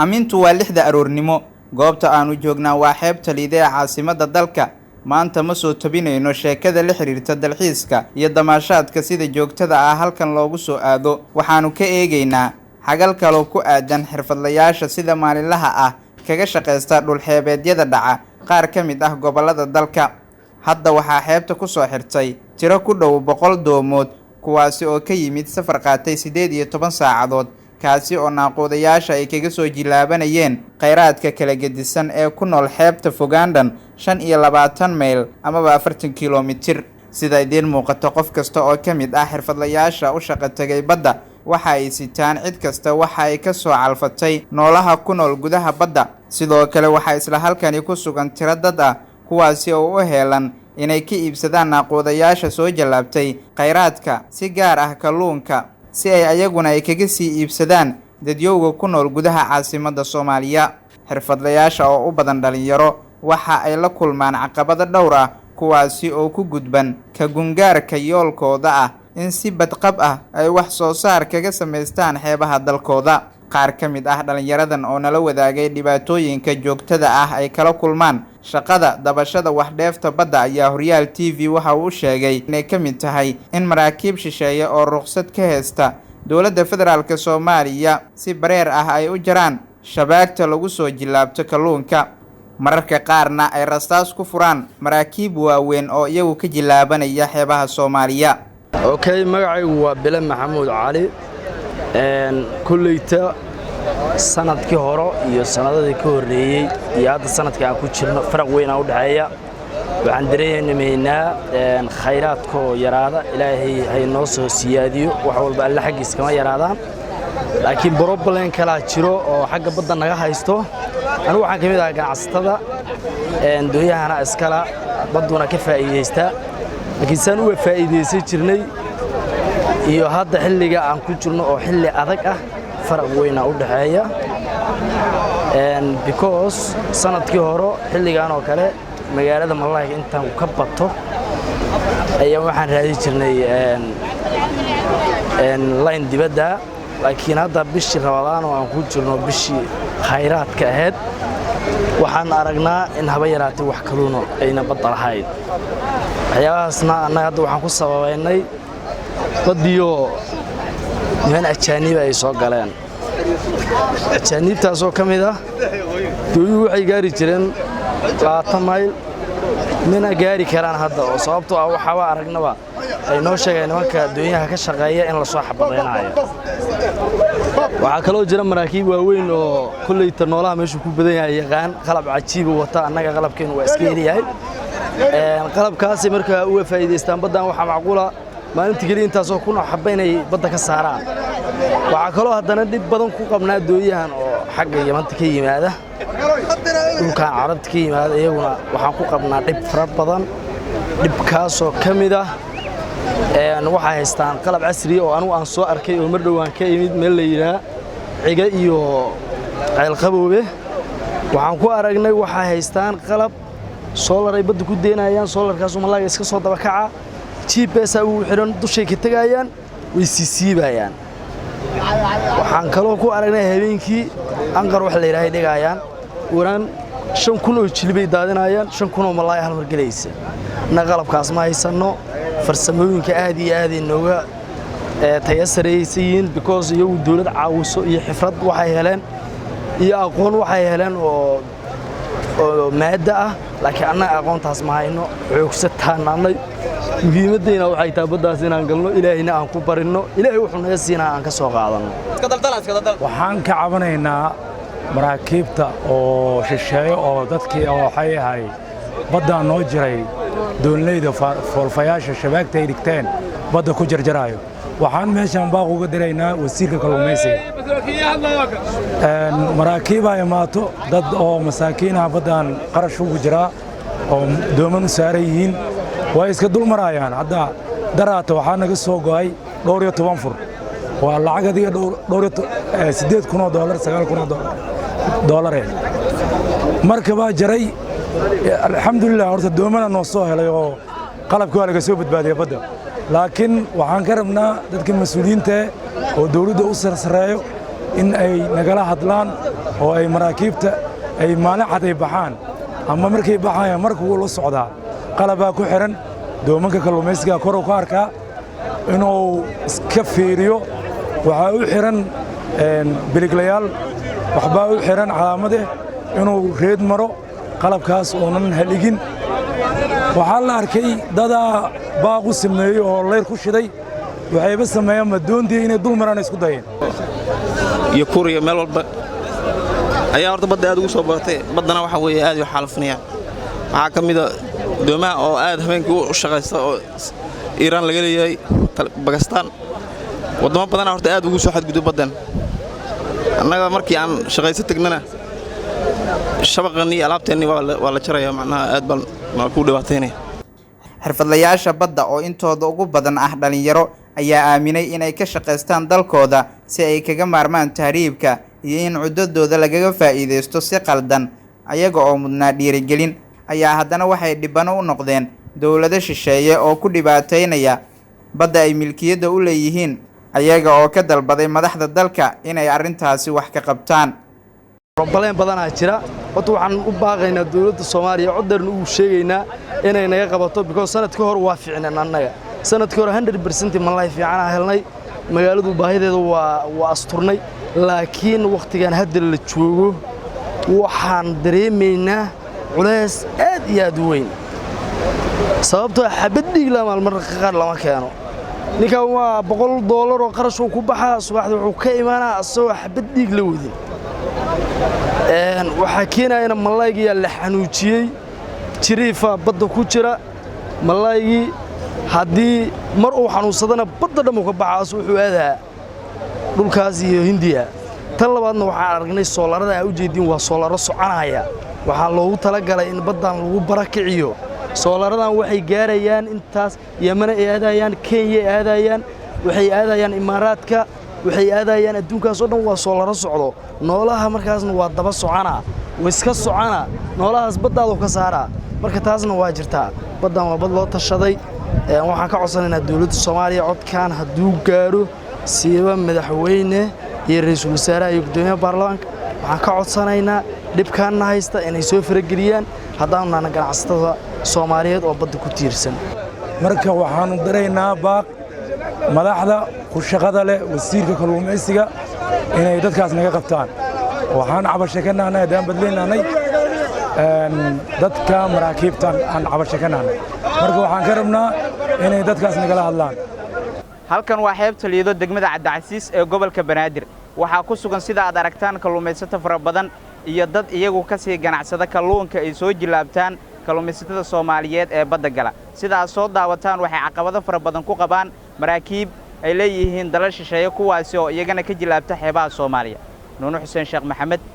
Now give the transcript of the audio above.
Amintu waa 6 aroornimo. Goobta aanu joognaa waa xeebta Liide ee caasimadda dalka. Maanta ma soo tabinayno sheekada la xiriirta dalxiiska iyo damaashaadka sida joogtada ah halkan loogu soo aado. Waxaanu ka eegaynaa xagal kale ku aadan xirfadlayaasha sida maalinlaha ah kaga shaqeysta dhul xeebeedyada dhaca qaar ka mid ah gobollada dalka. Hadda waxaa xeebta ku soo xirtay tiro ku dhow 100 doomood kuwaasi oo ka yimid safar qaatay 18 saacadood kaasi oo naaqoodayaasha ay kaga soo jilaabanayeen kheyraadka kala gedisan ee ku nool xeebta Fogaandhan 25 mayl ama 40 kiiloomitir. Sida idin muuqato qof kasta oo ka mid ah xirfadlayaasha u shaqo tagay badda waxa ay sitaan cid kasta waxa ay ka soo calfatay noolaha ku nool gudaha badda. Sidoo kale waxa isla halkani ku sugan tiro dad ah kuwaasi oo u heelan inay ka iibsadaan naaqoodayaasha soo jalaabtay kheyraadka si gaar ah kalluunka si ay ayaguna ay kaga sii iibsadaan dadyowga ku nool gudaha caasimadda Soomaaliya. Xirfadlayaasha oo u badan dhalinyaro waxa ay la kulmaan caqabado dhowr ah kuwaasi oo ku gudban ka gungaarka yoolkooda ah in si badqab ah ay wax soo saar kaga sameystaan xeebaha dalkooda. Qaar ka mid ah dhalinyaradan oo nala wadaagay dhibaatooyinka joogtada ah ay kala kulmaan shaqada dabashada wax dheefta badda ayaa Horyaal TV waxa uu sheegay inay ka mid tahay in maraakiib shisheeye oo ruqsad ka haysta dowladda federaalka Soomaaliya si bareer ah ay u jaraan shabaagta lagu soo jilaabto kalluunka. Mararka qaarna ay rastaas ku furaan maraakiib waaweyn oo iyagu ka jilaabanaya xeebaha Soomaaliya. magacaygu waa Bile Maxamuud Cali kulleyta sanadkii hore iyo sanadadii ka horeeyay iyo hadda sanadkii aan ku jirno faraq weyn u dhaxeeya. waxaan dareemaynaa kheyraadka oo yaraada Ilaahay hay noo soo siyaadiyo wax walba alla xaqiis kama yaraadaan laakiin problem kala jiro oo xagga badda naga haysto. anigu waxaan kamid ahaa ganacsatada dooyahana iskala baduna ka faa'iideysta laakiin san uga faa'iideysan jirnay iyo hadda xilliga aan ku jirno oo xilli adag ah faraq weyn u dhaxeeya because sanadkii hore xilligan oo kale magaalada Malayga intaan ka bato ayaa waxaan raadi jirnay line dibadda laakiin hadda bishii Ramadaan oo aan ku jirno bishii kheyraadka ahayd waxaan aragnaa in haba yaraatay wax kaluuno ayna badda lahayn. waxyaabahaasna annaga hadda waxaan ku sababaynay badiyo niman ajaanib ay soo galeen. ajaanibtaas oo ka mid ah dooyuhu waxay gaari jireen 20 mayl mina gaari karaan hadda oo sababtoo ah waxaba aragnaba ay noo sheegeen nimanka dooyaha ka shaqeeya in la soo xabadeynayo. waxaa kaloo jira maraakiib waaweyn oo kulleyta noolaha meesha ku badan yahay yaqaan qalab cajiib wata annaga qalabkeenu waa iska yahay. qalabkaasi marka uu faa'iideystaan baddan waxa macquula maalintii kaliya intaasoo ku xabaynay badda ka saaraan. waxaa kaloo haddana dib badan ku qabnaa dooyahan oo xagga Yamanta ka yimaada dhulka Carabta ka yimaada iyaguna waxaan ku qabnaa dib fara badan. dhibkaasoo ka mid ah waxay haystaan qalab casri oo anigu aan soo arkay oo mar dhawaan ka yimid meel la yiraahdo ciga iyo qayl qaboobe. waxaan ku aragnay waxay haystaan qalab solar ay badda ku deenayaan solarkaas Malayga iska soo daba kaca GPS uu xiran dushay ka tagayaan way siisiibayaan. waxaan kaloo ku aragnay habeenkii anqar wax la yiraahdo dhigayaan waraan 5,000 oo jilbay daadinayaan 5,000 oo Malay hal mar galaysa. qalabkaas ma haysano farsamooyinka aad iyo aad inooga tayasaraysiin because iyagu dawlad caawiso iyo xifrad waxay heleen iyo aqoon waxay heleen oo maada ah laakiin annaga aqoontaas ma hayno xoogsataan muhiimaddeena waxay tahay baddaas inaan galno Ilaahayna aan ku barino Ilaahay wuxuu naga siinaa aan ka soo qaadano. waxaan ka cabanaynaa maraakiibta oo shisheeye oo dadkii waxay ahay badda noo jiray doonleyda foolfayaasha shabaagta ay dhigteen badda ku jarjarayo. waxaan meeshan baaq uga diraynaa wasiirka kalluumaysiga maraakiib ay maato dad oo masaakiin ah baddan qarash ugu jira oo dooman u saaran yihiin way iska dul marayaan. hadda daraata waxaa naga soo go'ay 12 fur waa lacag adiga $8,000 $9,000 marka baa jaray alxamdulillah horta doomana noo soo helay oo qalabkii waa laga soo badbaadiyay badda laakiin waxaan ka rabnaa dadka mas'uuliyiinta oo dawladda u sarsareeyo in ay nagala hadlaan oo ay maraakiibta ay maalin cad ay baxaan ama markay baxayaan markuu la socdaa qalabaa ku xiran doomanka kalluumaysiga kor u ka arkaa inuu iska fiiriyo waxaa u xiran biliglayaal waxbaa u xiran calaamade inuu reed maro qalabkaas oonan haligin waxaa la arkay dadaa baaq u sameeyey oo leyr ku shiday waxayba sameeyeen madoontii inay dul maraan isku dayeen iyo Kuuriya meel walba ayaa horta badda aad ugu soo badatay baddana waxa weeye aad u xaalfinaya waxa kamid ah doomaha oo aad habeenkii u shaqeysta oo Iran laga leeyahay Pakistan wadamo badan horta aad ugu soo xadgudub baddan annaga markii aan shaqeysa tagnana shabaqani alaabteeni waa la jaraya macnaha aad bal ma ku dhawaateynay xirfadlayaasha badda oo intooda ugu badan ah dhalinyaro ayaa aaminay inay ka shaqeystaan dalkooda si ay kaga maarmaan tahriibka iyo in cudadooda lagaga faa'iideysto si qaldan ayaga oo mudnaa dhiirigelin ayaa haddana waxay dhibano u noqdeen dawlado shisheeye oo ku dhibaateynaya badda ay milkiyada u leeyihiin ayaga oo ka dalbaday madaxda dalka inay arrintaasi wax ka qabtaan problem badanaa jira waxaan u baaqaynaa dawladda Soomaaliya codarna uu sheegaynaa inay naga qabato because sanadkii hore waa fiicnaan annaga sanadkii hore 100% malay fiicana helnay magaaladu baahideedu waa asturnay laakiin waqtigan hadda la joogo waxaan dareemaynaa culays aad iyo aad u weyn sababtoo xabad dhiig la maalmar qaar lama keeno ninka waa $100 oo qarash uu ku baxaa subaxdii wuxuu ka imaanaa asoo xabad dhiig la wadin waxa keenayna malayga la xanuujiyay jiriifa badda ku jira malaygi hadii mar uu xanuunsadana badda dhamo ka baxaas wuxuu aadaa dhulkaas iyo Hindiya tan labaadna waxaan aragnay soolarada ay u jeedin waa soolaro soconaya waxa loogu talagalay in baddan lagu barakiciyo soolaradan waxay gaarayaan intaas Yemen ay aadayaan Kenya ay aadayaan waxay aadayaan Imaaraadka waxay aadayaan adduunkaas oo dhan waa soolaro socdo noolaha markaasna waa daba socona wiska socona noolahaas baddaadu ka saara marka taasna waa jirtaa baddan waa bad loo tashaday waxaan ka codsanaynaa dawladda Soomaaliya codkaan haduu gaaro siiba madaxweyne iyo ra'iisul wasaaraha iyo gudoomiyaha baarlamaanka waxaan ka codsanaynaa dhibkaan haysta inay soo farageliyaan haddaanna ganacsatada Soomaaliyeed oo badda ku tiirsan marka waxaan dareynaa baaq madaxda ku shaqada leh wasiirka kalluumaysiga inay dadkaas naga qabtaan waxaan cabasho ka nahnay daan badleenaanay dadka maraakiibtan aan cabasho ka nahnay marka waxaan ka rabnaa inay dadkaas nagala hadlaan halkan waa xeebta Liido degmada Cabdicasiis ee gobolka Banaadir waxaa ku sugan sida aad aragtaan kalluumaysato fara badan iyo dad iyagu ka sii ganacsada kalluunka ay soo jilaabtaan kalluumaysatada Soomaaliyeed ee badda gala sidaas soo daawataan waxay caqabado fara badan ku qabaan maraakiib ay leeyihiin dalal shisheeye kuwaasi oo iyagana ka jilaabta xeebaha Soomaaliya Nuno Xuseen Sheekh Maxamed